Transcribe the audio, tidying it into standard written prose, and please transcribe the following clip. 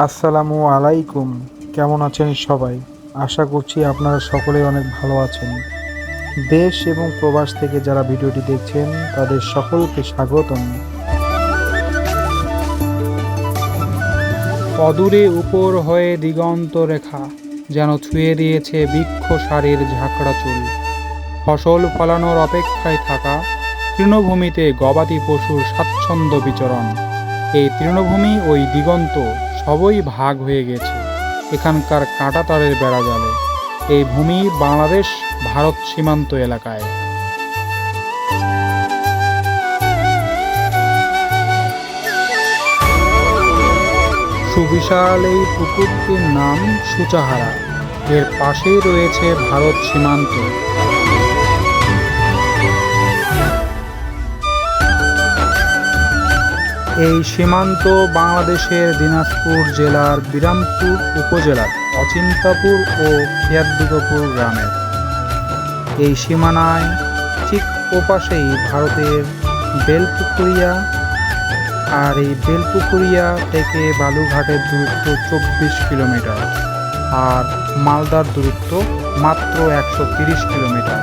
আসসালামু আলাইকুম। কেমন আছেন সবাই? আশা করছি আপনারা সকলেই অনেক ভালো আছেন। দেশ এবং প্রবাস থেকে যারা ভিডিওটি দেখছেন তাদের সকলকে স্বাগতম। অদূরে উপর হয়ে দিগন্ত রেখা যেন ছুঁয়ে দিয়েছে বৃক্ষ সারির ঝাঁকড়া চুল। ফসল ফলানোর অপেক্ষায় থাকা তৃণভূমিতে গবাদি পশুর স্বাচ্ছন্দ্য বিচরণ। এই তৃণভূমি ওই দিগন্ত সবই ভাগ হয়ে গেছে এখানকার কাঁটাতারের বেড়াজালে। এই ভূমি বাংলাদেশ ভারত সীমান্ত এলাকায়। সুবিশাল এই পুকুরটির নাম সুচাহারা। এর পাশেই রয়েছে ভারত সীমান্ত। এই সীমান্ত বাংলাদেশের দিনাজপুর জেলার বিরামপুর উপজেলার অচিন্তাপুর ও খিয়ারদুর্গাপুর গ্রামের। এই সীমানায় ঠিক ওপাশেই ভারতের বেলপুকুরিয়া, আর এই বেলপুকুরিয়া থেকে বালুঘাটের দূরত্ব 24 কিলোমিটার আর মালদার দূরত্ব মাত্র 130 কিলোমিটার।